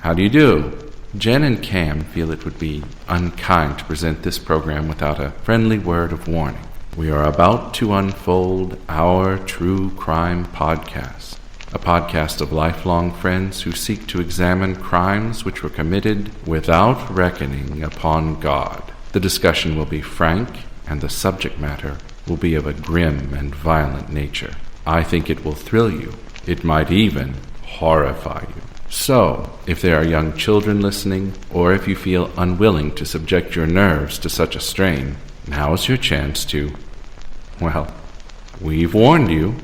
How do you do? Jen and Cam feel it would be unkind to present this program without a friendly word of warning. We are about to unfold our true crime podcast, a podcast of lifelong friends who seek to examine crimes which were committed without reckoning upon God. The discussion will be frank, and the subject matter will be of a grim and violent nature. I think it will thrill you. It might even horrify you. So, if there are young children listening, or if you feel unwilling to subject your nerves to such a strain, now is your chance to, well, we've warned you.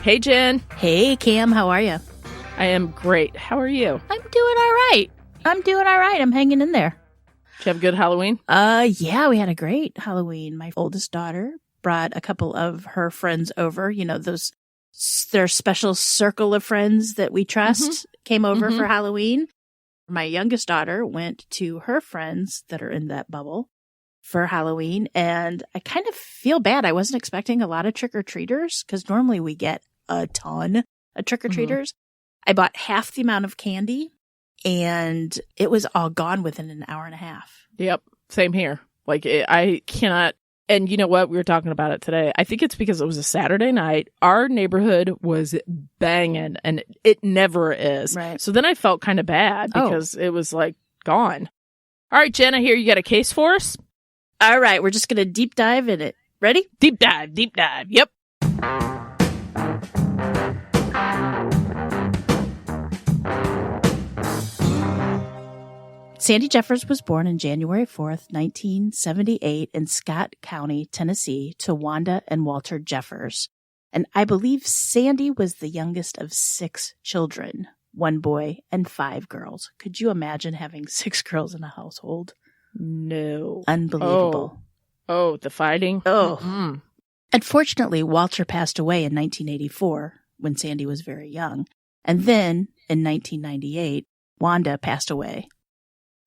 Hey, Jen. Hey, Cam. How are you? I am great. How are you? I'm doing all right. I'm hanging in there. Did you have a good Halloween? Yeah, we had a great Halloween. My oldest daughter brought a couple of her friends over. You know, their special circle of friends that we trust came over for Halloween. My youngest daughter went to her friends that are in that bubble for Halloween, and I kind of feel bad. I wasn't expecting a lot of trick-or-treaters because normally we get a ton of trick-or-treaters. I bought half the amount of candy, and it was all gone within an hour and a half. Yep, same here. I cannot, and you know what? We were talking about it today. I think it's because it was a Saturday night. Our neighborhood was banging, and it never is. Right. So then I felt kind of bad because it was gone. All right, Jen, I hear you got a case for us? All right, we're just going to deep dive in it. Ready? Deep dive. Yep. Sandy Jeffers was born on January 4th, 1978 in Scott County, Tennessee, to Wanda and Walter Jeffers. And I believe Sandy was the youngest of 6 children, 1 boy and 5 girls. Could you imagine having 6 girls in a household? No. Unbelievable. Oh, the fighting? Oh. Mm-hmm. Unfortunately, Walter passed away in 1984 when Sandy was very young. And then, in 1998, Wanda passed away.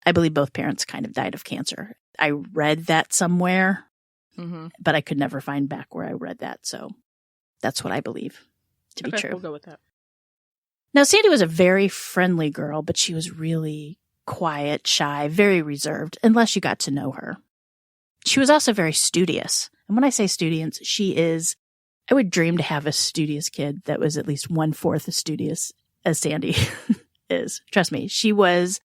I believe both parents kind of died of cancer. I read that somewhere, but I could never find back where I read that. So that's what I believe to be true. We'll go with that. Now, Sandy was a very friendly girl, but she was really quiet, shy, very reserved, unless you got to know her. She was also very studious. And when I say studious, I would dream to have a studious kid that was at least 1/4 as studious as Sandy is. Trust me, she was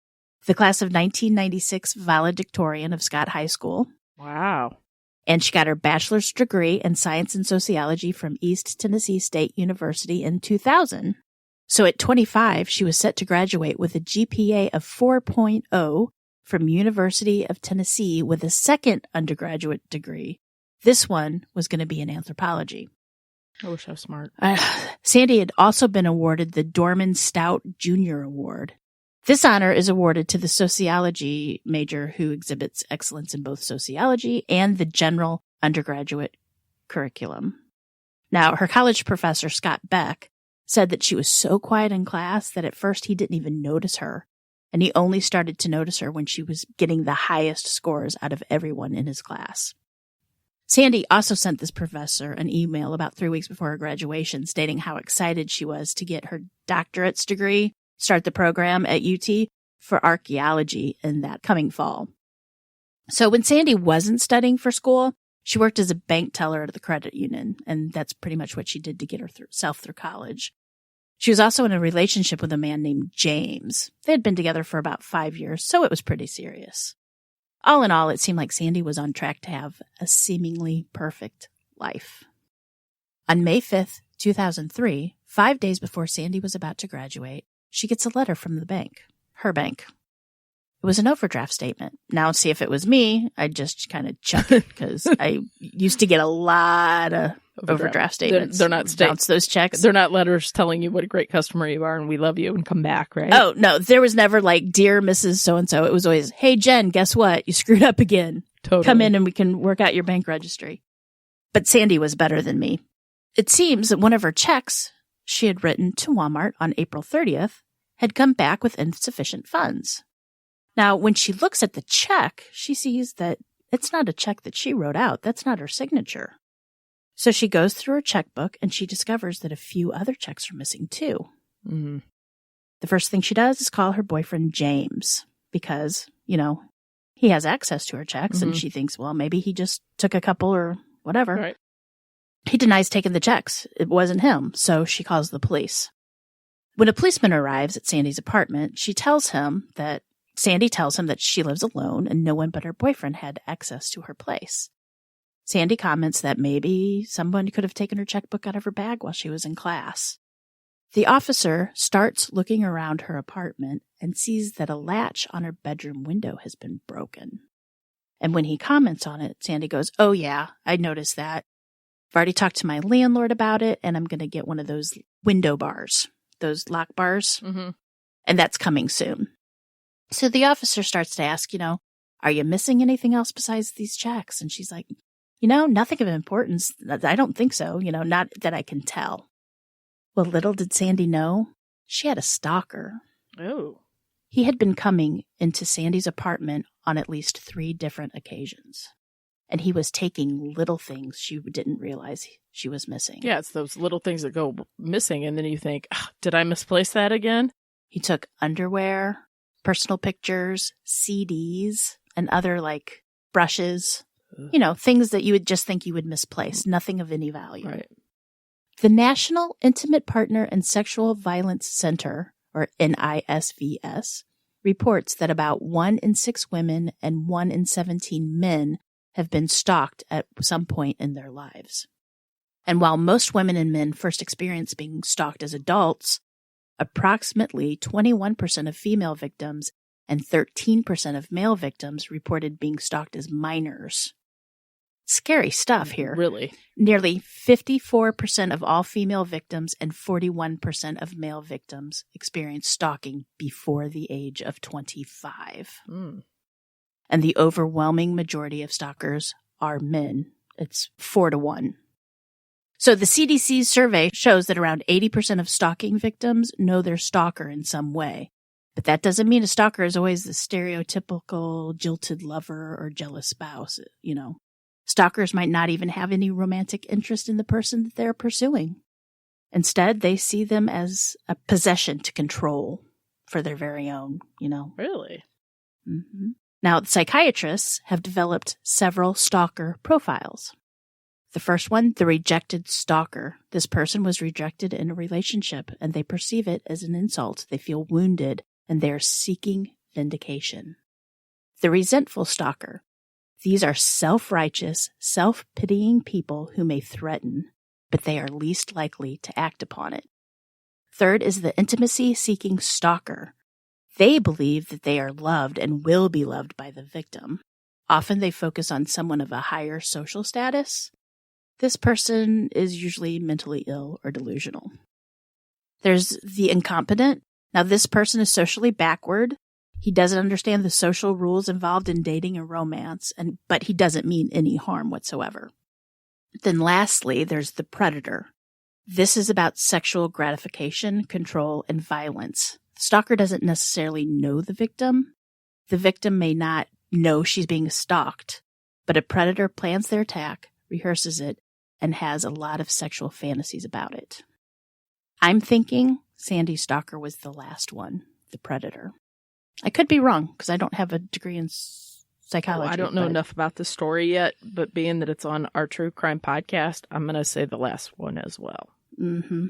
the class of 1996 valedictorian of Scott High School. Wow. And she got her bachelor's degree in science and sociology from East Tennessee State University in 2000. So at 25, she was set to graduate with a GPA of 4.0 from University of Tennessee with a second undergraduate degree. This one was going to be in anthropology. I wish I was smart. Sandy had also been awarded the Dorman Stout Jr. Award. This honor is awarded to the sociology major who exhibits excellence in both sociology and the general undergraduate curriculum. Now, her college professor, Scott Beck, said that she was so quiet in class that at first he didn't even notice her, and he only started to notice her when she was getting the highest scores out of everyone in his class. Sandy also sent this professor an email about 3 weeks before her graduation stating how excited she was to get her doctorate's degree, start the program at UT for archaeology in that coming fall. So when Sandy wasn't studying for school, she worked as a bank teller at the credit union, and that's pretty much what she did to get herself through college. She was also in a relationship with a man named James. They had been together for about 5 years, so it was pretty serious. All in all, it seemed like Sandy was on track to have a seemingly perfect life. On May 5th, 2003, 5 days before Sandy was about to graduate, she gets a letter from the bank, her bank. It was an overdraft statement. Now, see, if it was me, I'd just kind of chuck it because I used to get a lot of overdraft statements. They're not bounce those checks. They're not letters telling you what a great customer you are and we love you and come back, right? Oh, no. There was never like, dear Mrs. So-and-so. It was always, hey, Jen, guess what? You screwed up again. Totally. Come in and we can work out your bank registry. But Sandy was better than me. It seems that one of her checks she had written to Walmart on April 30th had come back with insufficient funds. Now, when she looks at the check, she sees that it's not a check that she wrote out. That's not her signature. So she goes through her checkbook and she discovers that a few other checks are missing too. Mm-hmm. The first thing she does is call her boyfriend James because, he has access to her checks and she thinks, well, maybe he just took a couple or whatever. Right. He denies taking the checks. It wasn't him. So she calls the police. When a policeman arrives at Sandy's apartment, Sandy tells him that she lives alone and no one but her boyfriend had access to her place. Sandy comments that maybe someone could have taken her checkbook out of her bag while she was in class. The officer starts looking around her apartment and sees that a latch on her bedroom window has been broken. And when he comments on it, Sandy goes, "Oh yeah, I noticed that. I've already talked to my landlord about it, and I'm going to get one of those window bars, those lock bars, and that's coming soon." So the officer starts to ask, "Are you missing anything else besides these checks?" And she's like, "Nothing of importance. I don't think so, not that I can tell." Well, little did Sandy know, she had a stalker. Oh. He had been coming into Sandy's apartment on at least 3 different occasions. And he was taking little things she didn't realize she was missing. Yeah, it's those little things that go missing, and then you think, did I misplace that again? He took underwear, personal pictures, CDs, and other, brushes. Things that you would just think you would misplace. Nothing of any value. Right. The National Intimate Partner and Sexual Violence Center, or NISVS, reports that about 1 in 6 women and 1 in 17 men have been stalked at some point in their lives. And while most women and men first experience being stalked as adults, approximately 21% of female victims and 13% of male victims reported being stalked as minors. Scary stuff here. Really? Nearly 54% of all female victims and 41% of male victims experienced stalking before the age of 25. And the overwhelming majority of stalkers are men. It's 4 to 1. So the CDC's survey shows that around 80% of stalking victims know their stalker in some way. But that doesn't mean a stalker is always the stereotypical jilted lover or jealous spouse, Stalkers might not even have any romantic interest in the person that they're pursuing. Instead, they see them as a possession to control for their very own, Really? Mm-hmm. Now, psychiatrists have developed several stalker profiles. The first one, the rejected stalker. This person was rejected in a relationship, and they perceive it as an insult. They feel wounded, and they are seeking vindication. The resentful stalker. These are self-righteous, self-pitying people who may threaten, but they are least likely to act upon it. Third is the intimacy-seeking stalker. They believe that they are loved and will be loved by the victim. Often they focus on someone of a higher social status. This person is usually mentally ill or delusional. There's the incompetent. Now, this person is socially backward. He doesn't understand the social rules involved in dating and romance, but he doesn't mean any harm whatsoever. Then lastly, there's the predator. This is about sexual gratification, control, and violence. The stalker doesn't necessarily know the victim. The victim may not know she's being stalked, but a predator plans their attack, rehearses it, and has a lot of sexual fantasies about it. I'm thinking Sandy Stalker was the last one, the predator. I could be wrong because I don't have a degree in psychology. I don't know enough about the story yet, but being that it's on our true crime podcast, I'm going to say the last one as well. Mm-hmm.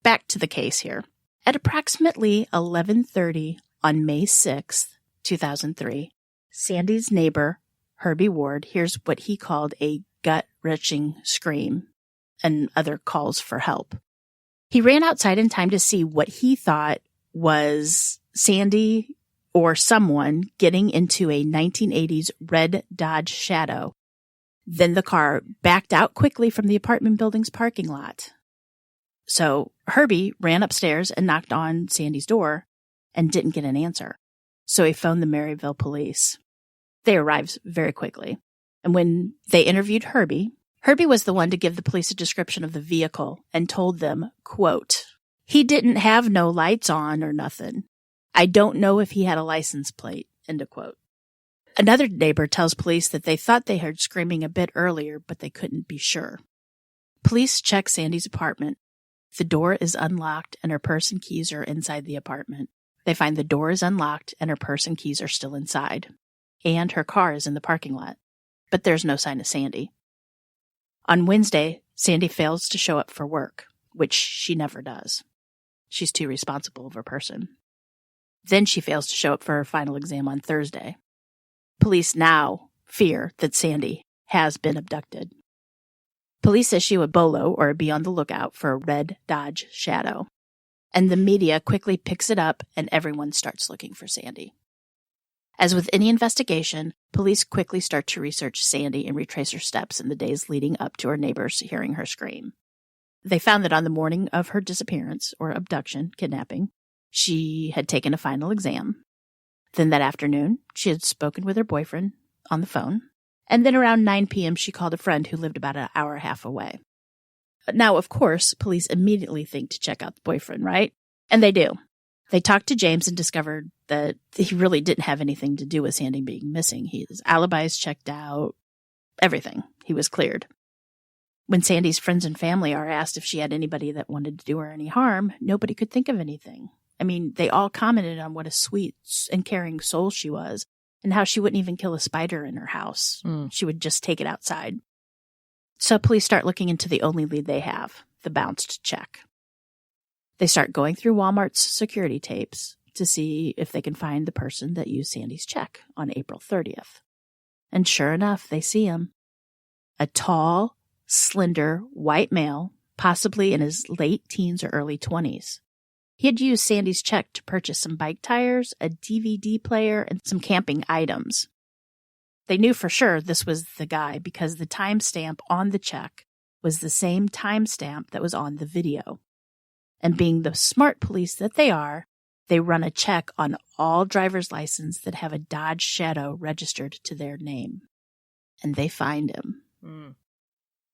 Back to the case here. At approximately 11:30 on May 6th, 2003, Sandy's neighbor, Herbie Ward, hears what he called a gut-wrenching scream and other calls for help. He ran outside in time to see what he thought was Sandy or someone getting into a 1980s red Dodge Shadow. Then the car backed out quickly from the apartment building's parking lot. So Herbie ran upstairs and knocked on Sandy's door and didn't get an answer. So he phoned the Maryville police. They arrived very quickly. And when they interviewed Herbie, Herbie was the one to give the police a description of the vehicle and told them, quote, "He didn't have no lights on or nothing. I don't know if he had a license plate," end of quote. Another neighbor tells police that they thought they heard screaming a bit earlier, but they couldn't be sure. Police check Sandy's apartment. The door is unlocked and her purse and keys are inside the apartment. They find the door is unlocked and her purse and keys are still inside. And her car is in the parking lot. But there's no sign of Sandy. On Wednesday, Sandy fails to show up for work, which she never does. She's too responsible of a person. Then she fails to show up for her final exam on Thursday. Police now fear that Sandy has been abducted. Police issue a bolo, or be on the lookout, for a red Dodge Shadow. And the media quickly picks it up and everyone starts looking for Sandy. As with any investigation, police quickly start to research Sandy and retrace her steps in the days leading up to her neighbors hearing her scream. They found that on the morning of her disappearance, or abduction, kidnapping, she had taken a final exam. Then that afternoon, she had spoken with her boyfriend on the phone. And then around 9 p.m., she called a friend who lived about an hour and a half away. Now, of course, police immediately think to check out the boyfriend, right? And they do. They talked to James and discovered that he really didn't have anything to do with Sandy being missing. His alibis checked out, everything. He was cleared. When Sandy's friends and family are asked if she had anybody that wanted to do her any harm, nobody could think of anything. I mean, they all commented on what a sweet and caring soul she was and how she wouldn't even kill a spider in her house. She would just take it outside. So police start looking into the only lead they have, the bounced check. They start going through Walmart's security tapes to see if they can find the person that used Sandy's check on April 30th. And sure enough, they see him. A tall, slender, white male, possibly in his late teens or early 20s. He had used Sandy's check to purchase some bike tires, a DVD player, and some camping items. They knew for sure this was the guy because the timestamp on the check was the same timestamp that was on the video. And being the smart police that they are, they run a check on all driver's licenses that have a Dodge Shadow registered to their name. And they find him.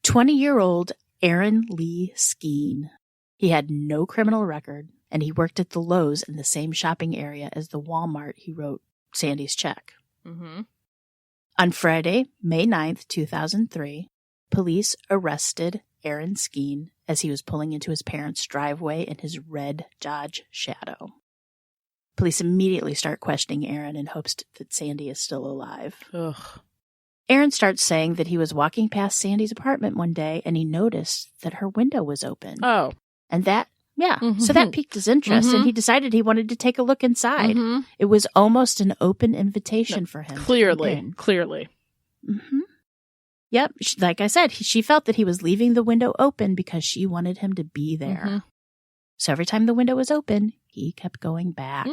20-year-old Aaron Lee Skeen. He had no criminal record, and he worked at the Lowe's in the same shopping area as the Walmart he wrote Sandy's check. On Friday, May 9th, 2003, police arrested Aaron Skeen as he was pulling into his parents' driveway in his red Dodge Shadow. Police immediately start questioning Aaron in hopes that Sandy is still alive. Aaron starts saying that he was walking past Sandy's apartment one day and he noticed that her window was open. And that, so that piqued his interest and he decided he wanted to take a look inside. It was almost an open invitation for him. Clearly. Yep. Like I said, she felt that he was leaving the window open because she wanted him to be there. So every time the window was open, he kept going back.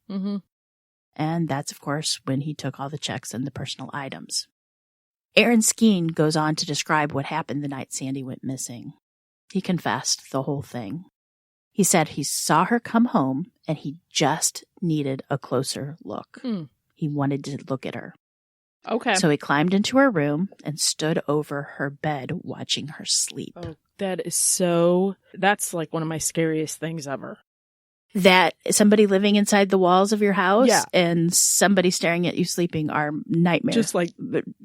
And that's, of course, when he took all the checks and the personal items. Aaron Skeen goes on to describe what happened the night Sandy went missing. He confessed the whole thing. He said he saw her come home and he just needed a closer look. He wanted to look at her. So he climbed into her room and stood over her bed watching her sleep. That's like one of my scariest things ever. That somebody living inside the walls of your house and somebody staring at you sleeping are nightmares. Just like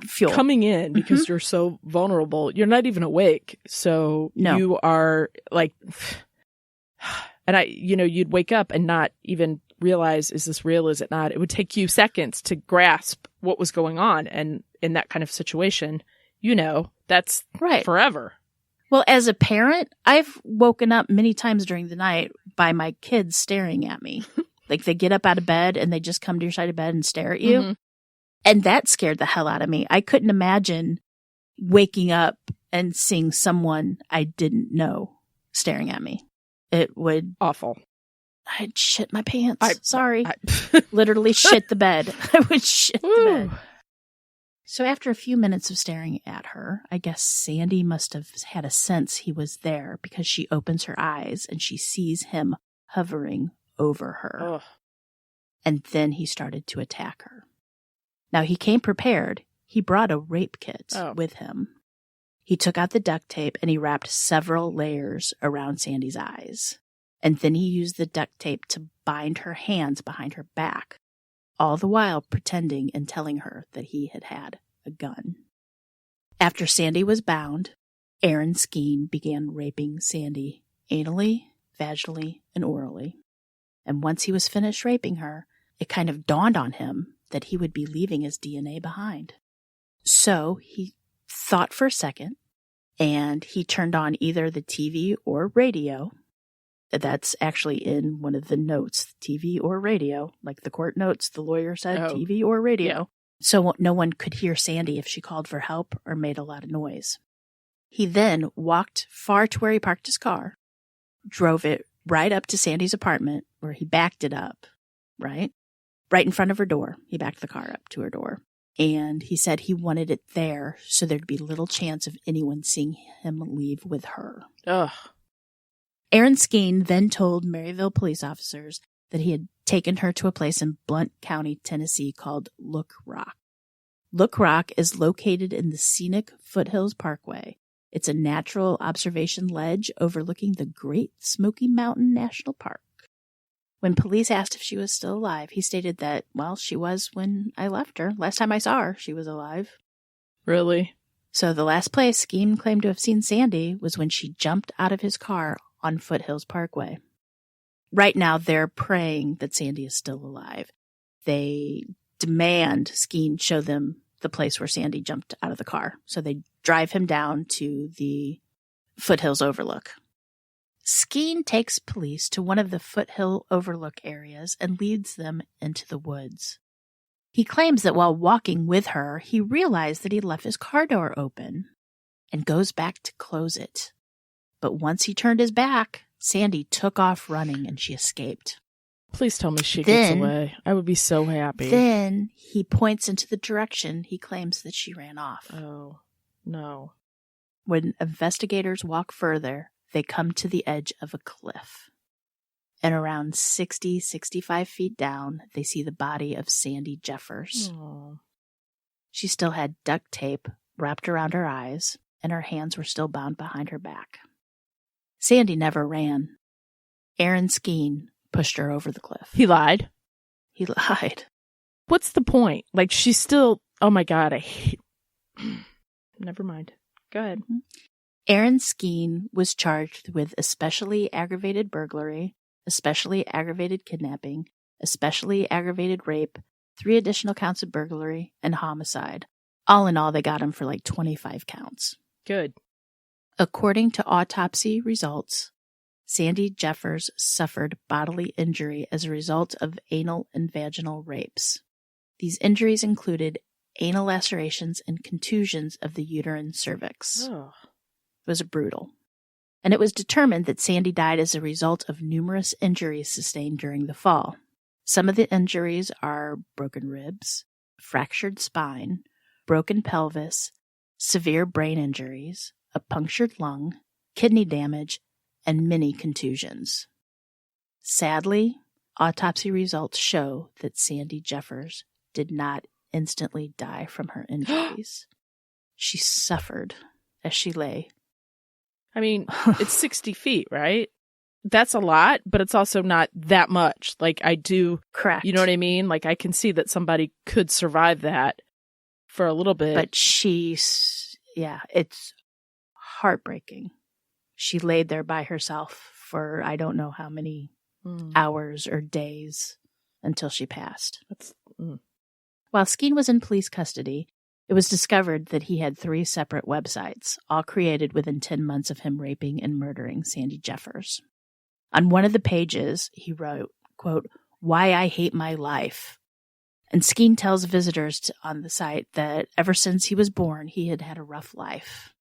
fuel. Coming in because you're so vulnerable. You're not even awake. So you are like, and you'd wake up and not even realize, is this real? Is it not? It would take you seconds to grasp what was going on. And in that kind of situation, that's forever. Well, as a parent, I've woken up many times during the night by my kids staring at me. Like they get up out of bed and they just come to your side of bed and stare at you. And that scared the hell out of me. I couldn't imagine waking up and seeing someone I didn't know staring at me. It would... Awful. I'd shit my pants. Sorry. Literally shit the bed. I would shit the bed. So after a few minutes of staring at her, I guess Sandy must have had a sense he was there because she opens her eyes and she sees him hovering over her. And then he started to attack her. Now he came prepared. He brought a rape kit with him. He took out the duct tape and he wrapped several layers around Sandy's eyes. And then he used the duct tape to bind her hands behind her back, all the while pretending and telling her that he had had a gun. After Sandy was bound, Aaron Skeen began raping Sandy anally, vaginally, and orally. And once he was finished raping her, it kind of dawned on him that he would be leaving his DNA behind. So he thought for a second, and he turned on either the TV or radio. That's actually in one of the notes, TV or radio. Like the court notes, the lawyer said TV or radio. Yeah. So no one could hear Sandy if she called for help or made a lot of noise. He then walked far to where he parked his car, drove it right up to Sandy's apartment, where he backed it up, right in front of her door. He backed the car up to her door. And he said he wanted it there so there'd be little chance of anyone seeing him leave with her. Ugh. Aaron Skeen then told Maryville police officers that he had taken her to a place in Blount County, Tennessee called Look Rock. Look Rock is located in the scenic Foothills Parkway. It's a natural observation ledge overlooking the Great Smoky Mountain National Park. When police asked if she was still alive, he stated that, well, she was when I left her. Last time I saw her, she was alive. Really? So the last place Skeen claimed to have seen Sandy was when she jumped out of his car on Foothills Parkway. Right now, they're praying that Sandy is still alive. They demand Skeen show them the place where Sandy jumped out of the car. So they drive him down to the Foothills Overlook. Skeen takes police to one of the Foothill Overlook areas and leads them into the woods. He claims that while walking with her, he realized that he left his car door open and goes back to close it. But once he turned his back, Sandy took off running and she escaped. Please tell me she gets away. I would be so happy. Then he points into the direction he claims that she ran off. Oh, no. When investigators walk further, they come to the edge of a cliff. And around 65 feet down, they see the body of Sandy Jeffers. Oh. She still had duct tape wrapped around her eyes, and her hands were still bound behind her back. Sandy never ran. Aaron Skeen pushed her over the cliff. He lied? He lied. What's the point? Like, she's still... Oh, my God, I hate... Never mind. Go ahead. Aaron Skeen was charged with especially aggravated burglary, especially aggravated kidnapping, especially aggravated rape, 3 additional counts of burglary, and homicide. All in all, they got him for like 25 counts. Good. According to autopsy results, Sandy Jeffers suffered bodily injury as a result of anal and vaginal rapes. These injuries included anal lacerations and contusions of the uterine cervix. Oh. It was brutal. And it was determined that Sandy died as a result of numerous injuries sustained during the fall. Some of the injuries are broken ribs, fractured spine, broken pelvis, severe brain injuries, a punctured lung, kidney damage, and many contusions. Sadly, autopsy results show that Sandy Jeffers did not instantly die from her injuries. She suffered as she lay. I mean, it's 60 feet, right? That's a lot, but it's also not that much. Like, I do... Correct. You know what I mean? Like, I can see that somebody could survive that for a little bit. But it's heartbreaking. She laid there by herself for I don't know how many hours or days until she passed. While Skeen was in police custody, it was discovered that he had 3 separate websites, all created within 10 months of him raping and murdering Sandy Jeffers. On one of the pages, he wrote, quote, "Why I hate my life." And Skeen tells visitors on the site that ever since he was born, he had had a rough life.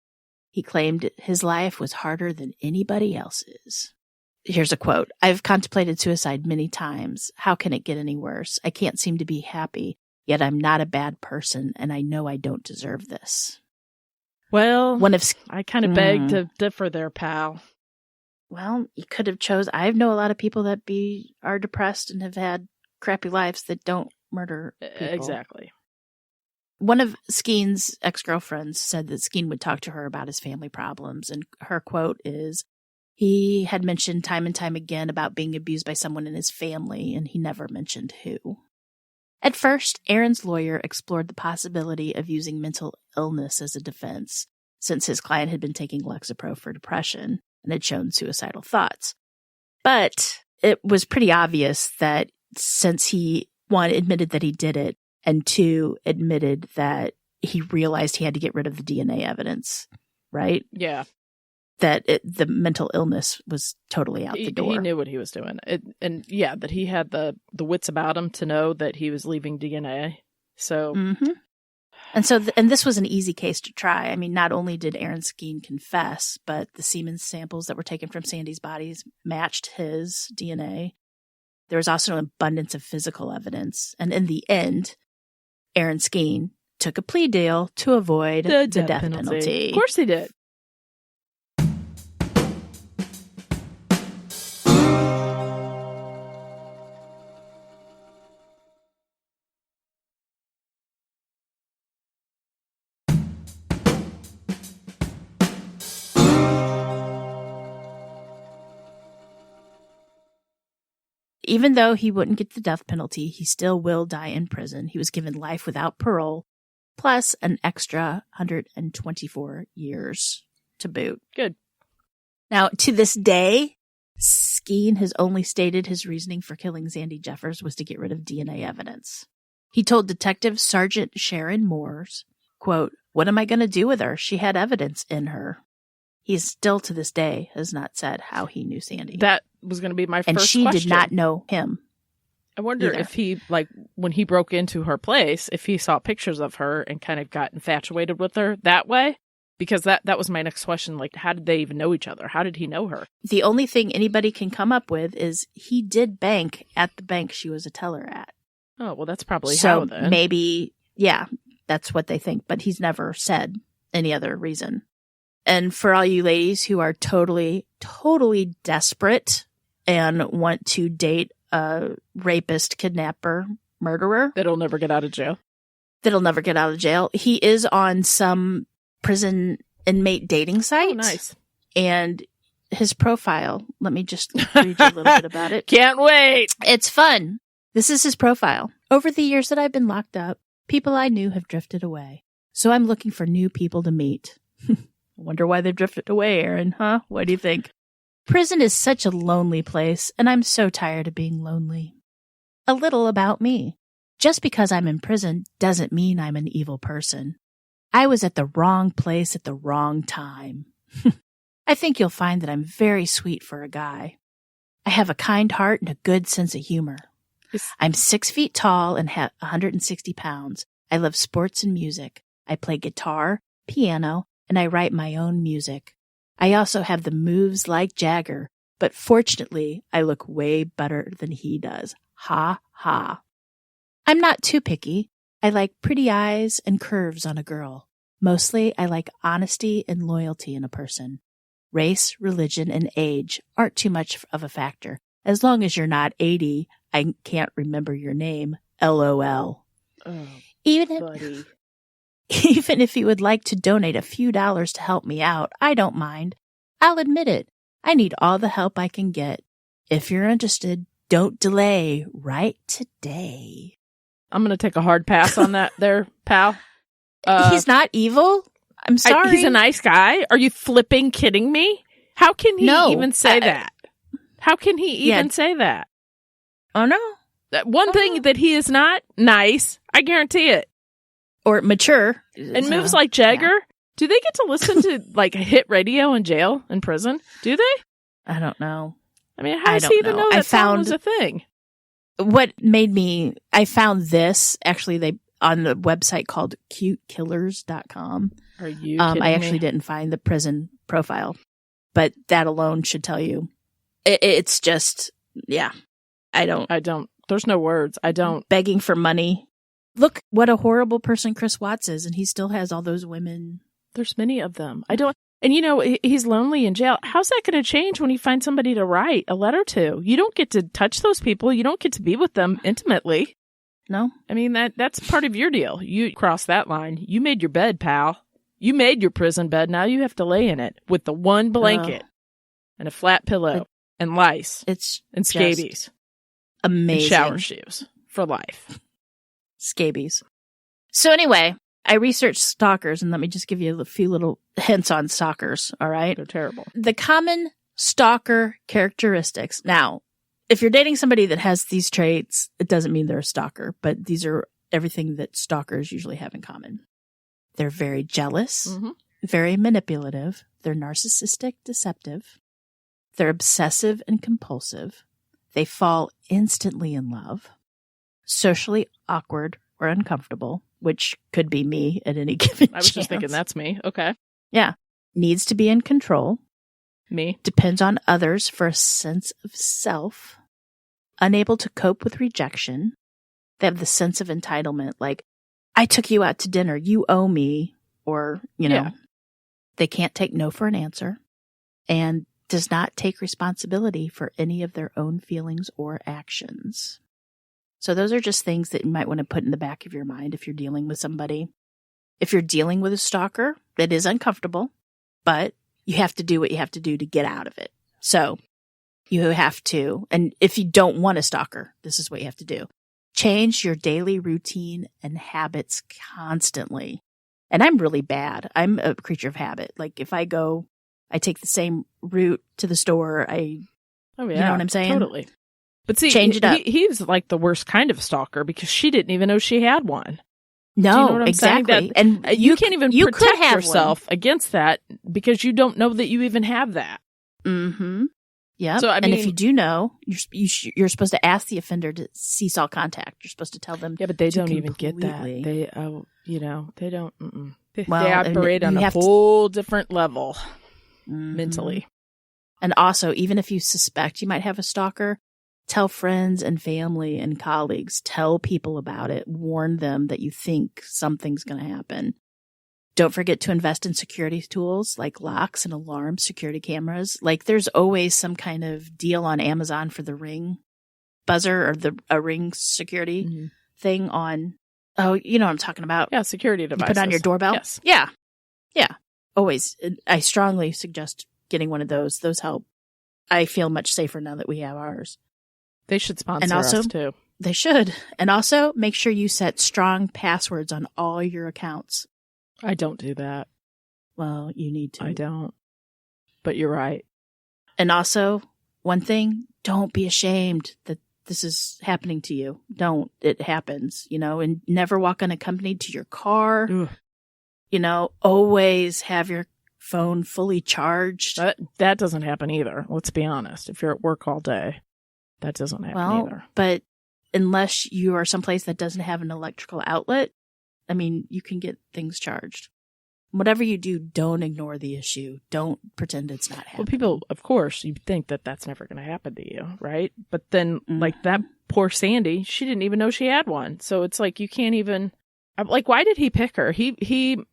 He claimed his life was harder than anybody else's. Here's a quote. "I've contemplated suicide many times. How can it get any worse? I can't seem to be happy. Yet I'm not a bad person, and I know I don't deserve this." Well, I kind of beg to differ there, pal. Well, you could have chose. I know a lot of people that are depressed and have had crappy lives that don't murder people. Exactly. One of Skeen's ex-girlfriends said that Skeen would talk to her about his family problems, and her quote is, he had mentioned time and time again about being abused by someone in his family, and he never mentioned who. At first, Aaron's lawyer explored the possibility of using mental illness as a defense, since his client had been taking Lexapro for depression and had shown suicidal thoughts. But it was pretty obvious that since he, one, admitted that he did it, and two, admitted that he realized he had to get rid of the DNA evidence, right? Yeah. That the mental illness was totally out the door. He knew what he was doing. That he had the wits about him to know that he was leaving DNA. So... Mm-hmm. And so, and this was an easy case to try. I mean, not only did Aaron Skeen confess, but the semen samples that were taken from Sandy's bodies matched his DNA. There was also an abundance of physical evidence. And in the end, Aaron Skeen took a plea deal to avoid the death penalty. Of course he did. Even though he wouldn't get the death penalty, he still will die in prison. He was given life without parole, plus an extra 124 years to boot. Good. Now, to this day, Skeen has only stated his reasoning for killing Sandy Jeffers was to get rid of DNA evidence. He told Detective Sergeant Sharon Moores, quote, "What am I going to do with her? She had evidence in her." He still to this day has not said how he knew Sandy. That was going to be my first question. And she did not know him. I wonder if he, when he broke into her place, if he saw pictures of her and kind of got infatuated with her that way. Because that was my next question. Like, how did they even know each other? How did he know her? The only thing anybody can come up with is he did bank at the bank she was a teller at. Oh, well, that's probably so how then. Maybe, yeah, that's what they think. But he's never said any other reason. And for all you ladies who are totally, totally desperate and want to date a rapist, kidnapper, murderer. That'll never get out of jail. He is on some prison inmate dating site. Oh, nice. And his profile, let me just read you a little bit about it. Can't wait. It's fun. This is his profile. Over the years that I've been locked up, people I knew have drifted away. So I'm looking for new people to meet. Wonder why they've drifted away, Aaron, huh? What do you think? Prison is such a lonely place, and I'm so tired of being lonely. A little about me. Just because I'm in prison doesn't mean I'm an evil person. I was at the wrong place at the wrong time. I think you'll find that I'm very sweet for a guy. I have a kind heart and a good sense of humor. I'm 6 feet tall and 160 pounds. I love sports and music. I play guitar, piano, and I write my own music. I also have the moves like Jagger, but fortunately, I look way better than he does. Ha ha. I'm not too picky. I like pretty eyes and curves on a girl. Mostly, I like honesty and loyalty in a person. Race, religion, and age aren't too much of a factor. As long as you're not 80, I can't remember your name. LOL. Oh, buddy. Even if you would like to donate a few dollars to help me out, I don't mind. I'll admit it. I need all the help I can get. If you're interested, don't delay. Right today. I'm going to take a hard pass on that there, pal. He's not evil. I'm sorry. He's a nice guy. Are you flipping kidding me? How can he even say that? How can he even say that? Oh, no. One thing that he is not nice, I guarantee it. Or mature. And moves like Jagger, do they get to listen to like hit radio in jail, in prison? Do they? I don't know. I mean, how does he even know that song was a thing? What made me, I found this, actually, on the website called cutekillers.com. Are you I actually didn't find the prison profile, but that alone should tell you. It's just, yeah. I don't. There's no words. I don't. Begging for money. Look what a horrible person Chris Watts is, and he still has all those women. There's many of them. I don't. And he's lonely in jail. How's that going to change when he finds somebody to write a letter to? You don't get to touch those people. You don't get to be with them intimately. No? I mean, that's part of your deal. You crossed that line. You made your bed, pal. You made your prison bed. Now you have to lay in it with the one blanket and a flat pillow and lice and scabies. Amazing. And shower shoes for life. Scabies. So anyway, I researched stalkers, and let me just give you a few little hints on stalkers, all right? They're terrible. The common stalker characteristics. Now, if you're dating somebody that has these traits, it doesn't mean they're a stalker, but these are everything that stalkers usually have in common. They're very jealous, very manipulative. They're narcissistic, deceptive. They're obsessive and compulsive. They fall instantly in love. Socially awkward or uncomfortable, which could be me at any given I was just thinking that's me. Okay. Yeah. Needs to be in control. Me. Depends on others for a sense of self. Unable to cope with rejection. They have the sense of entitlement, like, I took you out to dinner, you owe me, or, they can't take no for an answer, and does not take responsibility for any of their own feelings or actions. So those are just things that you might want to put in the back of your mind if you're dealing with somebody. If you're dealing with a stalker, it is uncomfortable, but you have to do what you have to do to get out of it. So you have to, and if you don't want a stalker, this is what you have to do. Change your daily routine and habits constantly. And I'm really bad. I'm a creature of habit. Like if I go, I take the same route to the store. You know what I'm saying? Totally. But see, change it up. He's like the worst kind of stalker because she didn't even know she had one. No, do you know what I'm exactly. saying? That, and you can't even protect yourself against that because you don't know that you even have that. Mm-hmm. Yeah. So, I mean, and if you do know, you're supposed to ask the offender to cease all contact. You're supposed to tell them. Yeah, but they don't even get that. They, they don't. They operate on a whole different level mentally. And also, even if you suspect you might have a stalker, tell friends and family and colleagues. Tell people about it. Warn them that you think something's going to happen. Don't forget to invest in security tools like locks and alarms, security cameras. Like there's always some kind of deal on Amazon for the Ring buzzer or a Ring security thing on. Oh, you know what I'm talking about. Yeah, security devices. You put on your doorbell. Yes. Yeah. Yeah. Always. I strongly suggest getting one of those. Those help. I feel much safer now that we have ours. They should sponsor us too. They should. And also make sure you set strong passwords on all your accounts. I don't do that. Well, you need to. I don't. But you're right. And also, one thing, don't be ashamed that this is happening to you. Don't. It happens, and never walk unaccompanied to your car. Ugh. Always have your phone fully charged. That doesn't happen either. Let's be honest. If you're at work all day, that doesn't happen either. But unless you are someplace that doesn't have an electrical outlet, I mean, you can get things charged. Whatever you do, don't ignore the issue. Don't pretend it's not happening. Well, people, of course, you think that that's never going to happen to you, right? But then, like that poor Sandy, she didn't even know she had one. So it's like you can't even. Like, why did he pick her? He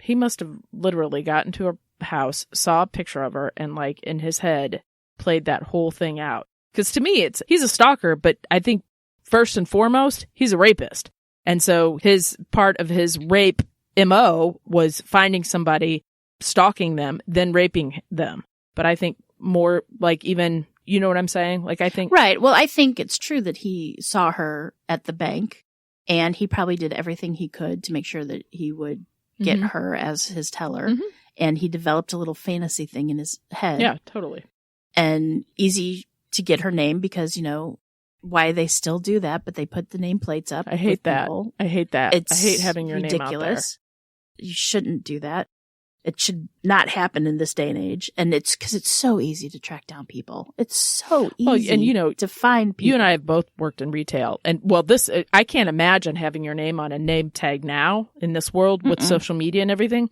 must have literally gotten to her house, saw a picture of her, and like in his head played that whole thing out. Because to me, he's a stalker, but I think first and foremost, he's a rapist. And so his part of his rape MO was finding somebody, stalking them, then raping them. But I think more like even, you know what I'm saying? Like I think. Right. Well, I think it's true that he saw her at the bank and he probably did everything he could to make sure that he would get her as his teller. And he developed a little fantasy thing in his head. Yeah, totally. And easy to get her name because, why they still do that, but they put the nameplates up. I hate that. People. I hate that. It's I hate having your ridiculous. name out there. You shouldn't do that. It should not happen in this day and age. And it's because it's so easy to track down people. It's so easy to find people. You and I have both worked in retail. And I can't imagine having your name on a name tag now in this world with social media and everything.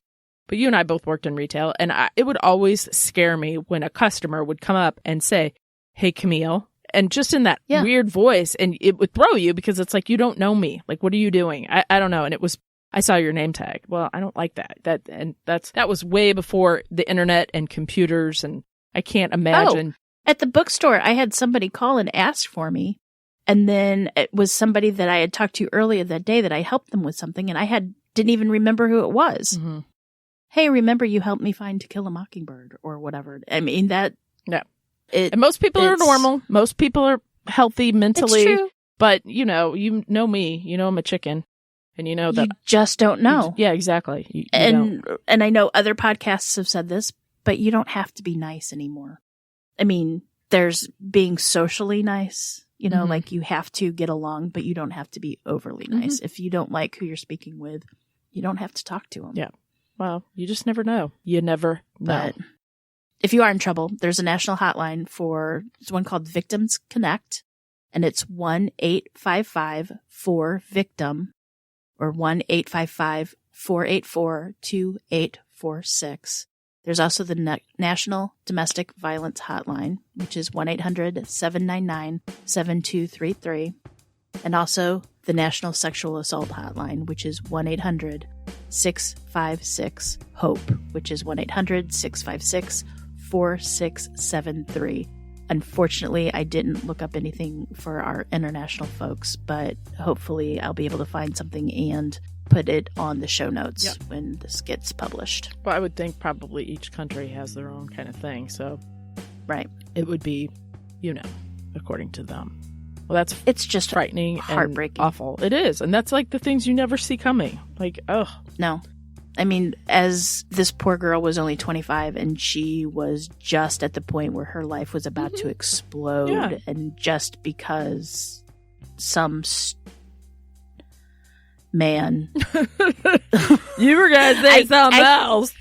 But you and I both worked in retail. And it would always scare me when a customer would come up and say, "Hey, Camille." And just in that weird voice, and it would throw you because it's like, you don't know me. Like, what are you doing? I don't know. And it was, I saw your name tag. Well, I don't like that. That was way before the internet and computers. And I can't imagine. Oh, at the bookstore, I had somebody call and ask for me And then it was somebody that I had talked to earlier that day that I helped them with something, and I didn't even remember who it was. Mm-hmm. Hey, remember you helped me find To Kill a Mockingbird or whatever. I mean, that... No. And most people are normal. Most people are healthy mentally. It's true. But, you know me. You know I'm a chicken. And you know that... You just don't know. Yeah, exactly. You and don't. And I know other podcasts have said this, but you don't have to be nice anymore. I mean, there's being socially nice. You know, like you have to get along, but you don't have to be overly nice. If you don't like who you're speaking with, you don't have to talk to them. Yeah. Well, you just never know. You never know. But if you are in trouble, there's a national hotline it's one called Victims Connect, and it's 1-855-4-VICTIM or 1-855-484-2846. There's also the National Domestic Violence Hotline, which is 1-800-799-7233. And also the National Sexual Assault Hotline, which is 1-800-656-HOPE, which is 1-800-656-4673. Unfortunately, I didn't look up anything for our international folks, but hopefully I'll be able to find something and put it on the show notes when this gets published. Well, I would think probably each country has their own kind of thing, so right, it would be, according to them. Well, it's just frightening, heartbreaking, and awful. It is, and that's like the things you never see coming. Like, no. I mean, as this poor girl was only 25, and she was just at the point where her life was about to explode, and just because some man. You were going to say something else.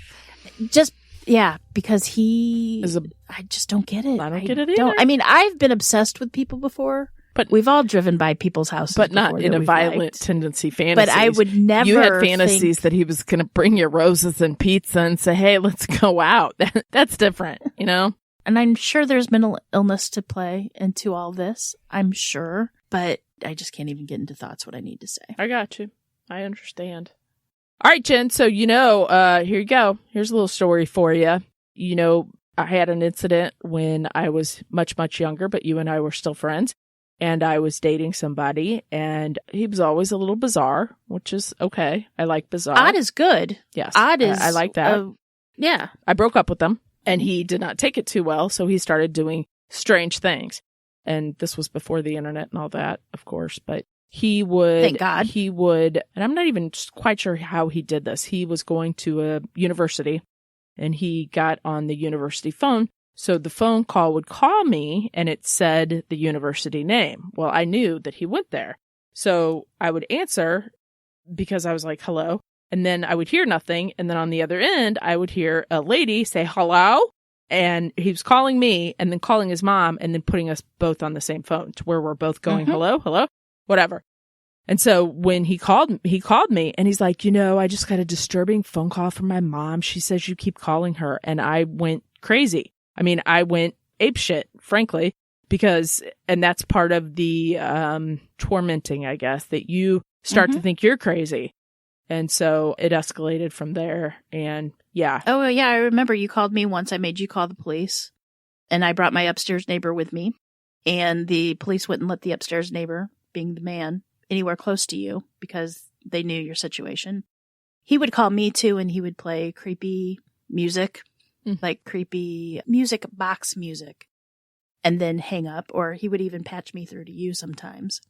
Because he I just don't get it. I don't get it either. I mean, I've been obsessed with people before, but we've all driven by people's houses, but not in a violent tendency fantasy. But I would never. You had fantasies that he was going to bring you roses and pizza and say, "Hey, let's go out." That's different, And I'm sure there's mental illness to play into all this. I'm sure, but I just can't even get into thoughts what I need to say. I got you. I understand. All right, Jen. So, here you go. Here's a little story for you. I had an incident when I was much, much younger, but you and I were still friends. And I was dating somebody, and he was always a little bizarre, which is okay. I like bizarre. Odd is good. Yes. Odd is... I like that. Yeah. I broke up with him, and he did not take it too well, so he started doing strange things. And this was before the internet and all that, of course, but he would... Thank God. He would... And I'm not even quite sure how he did this. He was going to a university, and he got on the university phone. So the phone call would call me, and it said the university name. Well, I knew that he went there. So I would answer because I was like, hello. And then I would hear nothing. And then on the other end, I would hear a lady say, hello. And he was calling me and then calling his mom and then putting us both on the same phone to where we're both going, hello, hello, whatever. And so when he called me and he's like, I just got a disturbing phone call from my mom. She says you keep calling her. And I went crazy. I mean, I went apeshit, frankly, and that's part of the tormenting, I guess, that you start to think you're crazy. And so it escalated from there. And yeah. Oh, yeah. I remember you called me once. I made you call the police. And I brought my upstairs neighbor with me. And the police wouldn't let the upstairs neighbor, being the man, anywhere close to you because they knew your situation. He would call me too, and he would play creepy music. Like creepy music, box music, and then hang up, or he would even patch me through to you sometimes.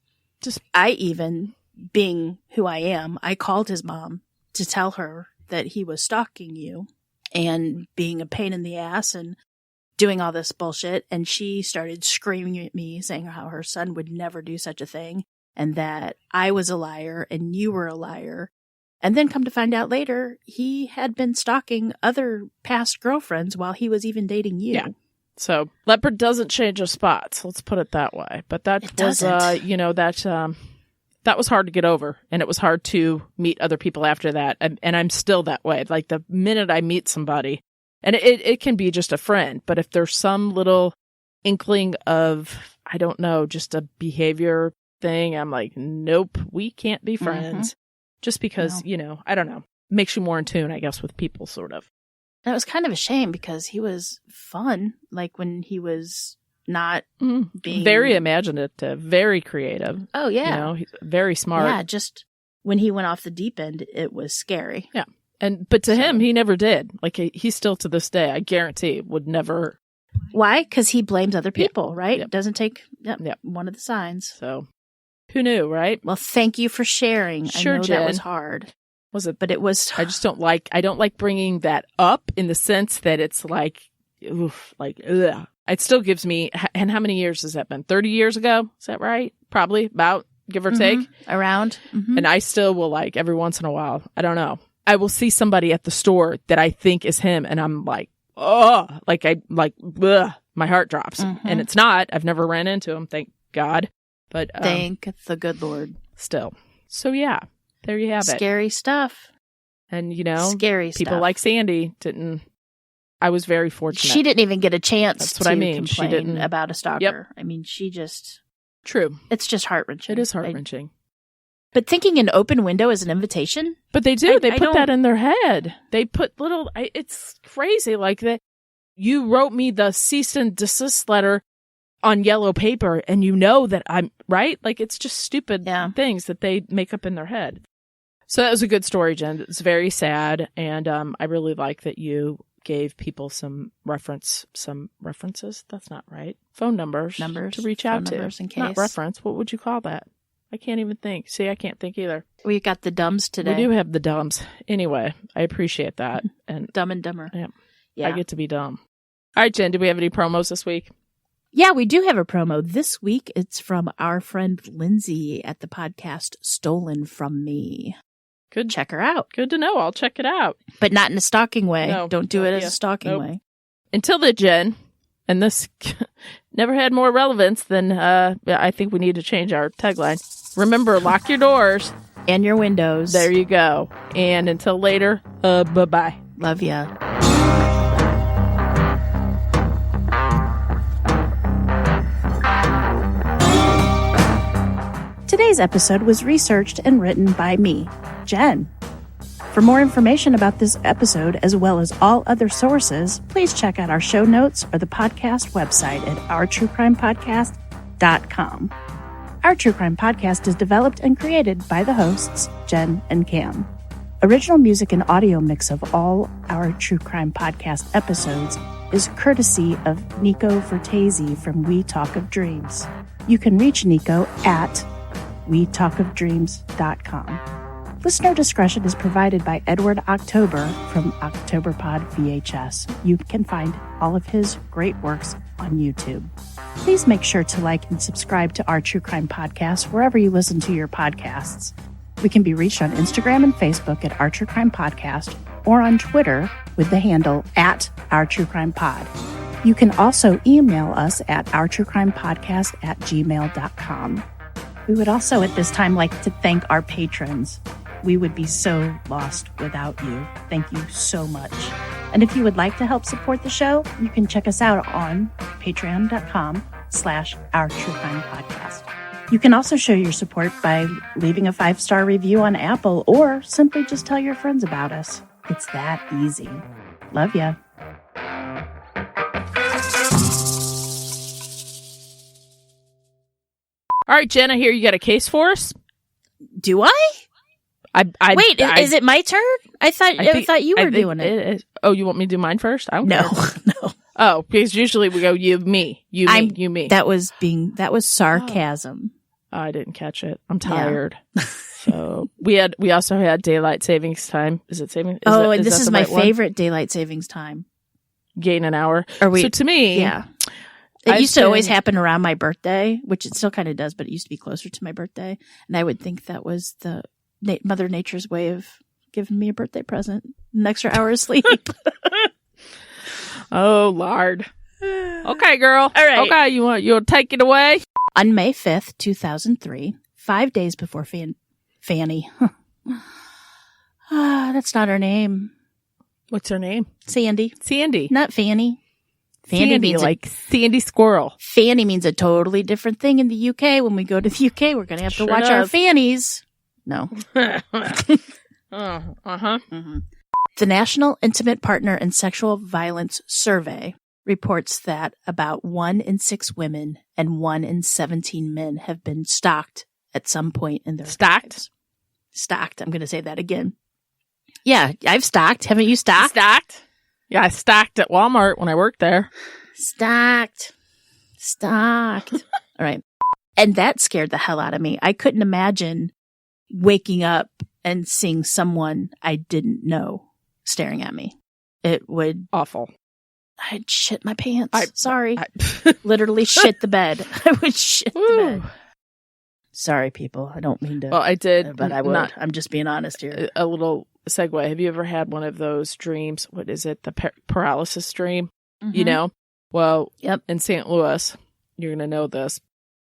I even, being who I am, I called his mom to tell her that he was stalking you and being a pain in the ass and doing all this bullshit. And she started screaming at me, saying how her son would never do such a thing and that I was a liar and you were a liar. And then come to find out later, he had been stalking other past girlfriends while he was even dating you. Yeah. So leopard doesn't change his spots. Let's put it that way. But that was, that was hard to get over. And it was hard to meet other people after that. And I'm still that way. Like the minute I meet somebody, and it can be just a friend, but if there's some little inkling of, I don't know, just a behavior thing, I'm like, nope, we can't be friends. Just because, I don't know, makes you more in tune, I guess, with people, sort of. And it was kind of a shame because he was fun, like when he was not being... Very imaginative, very creative. Oh, yeah. You know, he's very smart. Yeah, just when he went off the deep end, it was scary. Yeah. But to him, he never did. Like, he still to this day, I guarantee, would never. Why? Because he blames other people, right? Yep. Doesn't take one of the signs. So, who knew, right? Well, thank you for sharing. Sure, I know Jen. that was hard. Was it? But it was... I just don't like bringing that up in the sense that it's like, oof, like, ugh. It still gives me, and how many years has that been? 30 years ago? Is that right? Probably, about, give or take. Around. Mm-hmm. And I still will, like, every once in a while, I don't know. I will see somebody at the store that I think is him, and I'm like, oh, like, ugh, my heart drops. And it's not. I've never ran into him, thank God. But thank the good Lord. Still. So, yeah, there you have it. Scary stuff. And, you know, scary people stuff. like Sandy didn't. I was very fortunate. She didn't even get a chance That's what I mean. Complain she didn't about a stalker. Yep. I mean, she just... True. It's just heart-wrenching. It is heart-wrenching. But thinking an open window is an invitation? But they do. They put that in their head. They put little... it's crazy. Like that. You wrote me the cease and desist letter on yellow paper, and you know that I'm... Right? Like, it's just stupid things that they make up in their head. So that was a good story, Jen. It's very sad, and I really like that you gave people some references. That's not right. Phone numbers to reach out to. In case. Not reference. What would you call that? I can't even think. See, I can't think either. We got the dumbs today. We do have the dumbs. Anyway, I appreciate that. And Dumb and Dumber. Yeah. I get to be dumb. All right, Jen, do we have any promos this week? Yeah, we do have a promo. This week, it's from our friend Lindsay at the podcast Stolen From Me. Good. Check her out. Good to know. I'll check it out. But not in a stalking way. No, Don't do it as a stalking way. Until then, Jen, and this never had more relevance than I think we need to change our tagline. Remember, lock your doors. And your windows. There you go. And until later, bye-bye. Love ya. Today's episode was researched and written by me, Jen. For more information about this episode, as well as all other sources, please check out our show notes or the podcast website at ourtruecrimepodcast.com. Our True Crime Podcast is developed and created by the hosts, Jen and Cam. Original music and audio mix of all our True Crime Podcast episodes is courtesy of Nico Vertesi from We Talk of Dreams. You can reach Nico at wetalkofdreams.com. Listener discretion is provided by Edward October from Octoberpod VHS. You can find all of his great works on YouTube. Please make sure to like and subscribe to our True Crime Podcast wherever you listen to your podcasts. We can be reached on Instagram and Facebook at Our True Crime Podcast or on Twitter with the handle at Our True Crime Pod. You can also email us at ourtruecrimepodcast@gmail.com. We would also at this time like to thank our patrons. We would be so lost without you. Thank you so much. And if you would like to help support the show, you can check us out on patreon.com/ourtruecrimepodcast. You can also show your support by leaving a 5-star review on Apple or simply just tell your friends about us. It's that easy. Love ya. All right, Jen, I hear you got a case for us. Do I? Wait, is it my turn? I thought you were doing it. Oh, you want me to do mine first? I don't care. No. Oh, because usually we go you, me, you, me, you, me. That was sarcasm. Oh, I didn't catch it. I'm tired. Yeah. So we also had daylight savings time. Is it saving? And this is my favorite daylight savings time. Gain an hour. So to me, yeah. It used to always happen around my birthday, which it still kind of does, but it used to be closer to my birthday. And I would think that was the Mother Nature's way of giving me a birthday present. An extra hour of sleep. Oh, Lord. Okay, girl. All right. Okay, you'll take it away? On May 5th, 2003, 5 days before Fanny. That's not her name. What's her name? Sandy. Sandy. Not Fanny. Fanny means like Sandy Squirrel. Fanny means a totally different thing in the UK. When we go to the UK, we're going to have to watch our fannies. No. Mm-hmm. The National Intimate Partner and Sexual Violence Survey reports that about 1 in 6 women and 1 in 17 men have been stalked at some point in their lives. Stalked. I'm going to say that again. Yeah, I've stalked. Haven't you stalked? Stalked? Yeah, I stalked at Walmart when I worked there. Stalked. All right. And that scared the hell out of me. I couldn't imagine waking up and seeing someone I didn't know staring at me. It would... Awful. I'd shit my pants. Sorry. Literally shit the bed. I would shit the bed. Sorry, people. I don't mean to. Well, I did. But I would. I'm just being honest here. A little segue. Have you ever had one of those dreams? What is it? The paralysis dream? Mm-hmm. You know? Well, yep. In St. Louis, you're going to know this.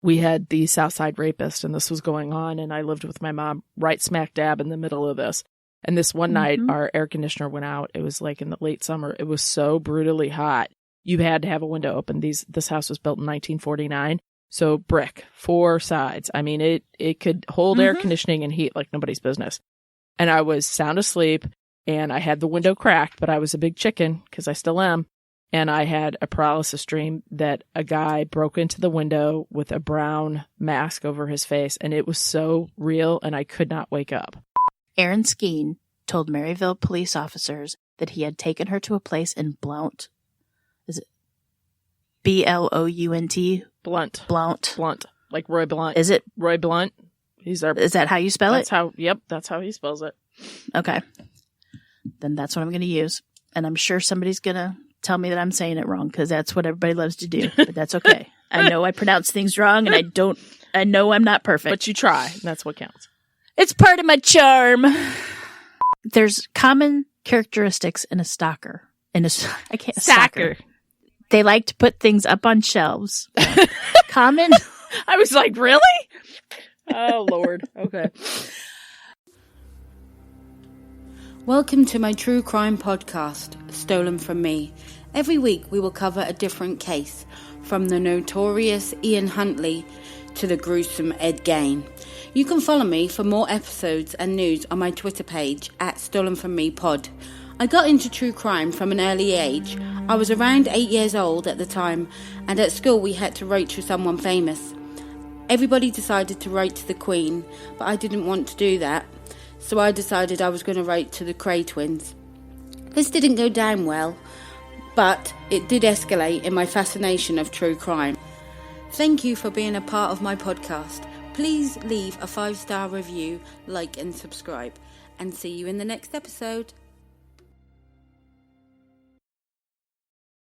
We had the Southside rapist, and this was going on, and I lived with my mom right smack dab in the middle of this. And this one night, our air conditioner went out. It was like in the late summer. It was so brutally hot. You had to have a window open. This house was built in 1949. So brick, 4 sides. I mean, it could hold air conditioning and heat like nobody's business. And I was sound asleep, and I had the window cracked, but I was a big chicken, because I still am. And I had a paralysis dream that a guy broke into the window with a brown mask over his face, and it was so real, and I could not wake up. Aaron Skeen told Maryville police officers that he had taken her to a place in Blount. Is it B-L-O-U-N-T? Blunt. Like Roy Blunt. Is it? Roy Blunt. Is that how you spell it? Yep, that's how he spells it. Okay. Then that's what I'm going to use. And I'm sure somebody's going to tell me that I'm saying it wrong, because that's what everybody loves to do. But that's okay. I know I pronounce things wrong, and I know I'm not perfect. But you try. And that's what counts. It's part of my charm. There's common characteristics in a stalker. Stalker. They like to put things up on shelves. Common. I was like, really? Oh, Lord. Okay. Welcome to my true crime podcast, Stolen From Me. Every week we will cover a different case, from the notorious Ian Huntley to the gruesome Ed Gain. You can follow me for more episodes and news on my Twitter page at Stolen From Me Pod. I got into true crime from an early age. I was around 8 years old at the time, and at school we had to write to someone famous. Everybody decided to write to the Queen, but I didn't want to do that, so I decided I was going to write to the Cray twins. This didn't go down well, but it did escalate in my fascination of true crime. Thank you for being a part of my podcast. Please leave a 5-star review, like and subscribe, and see you in the next episode.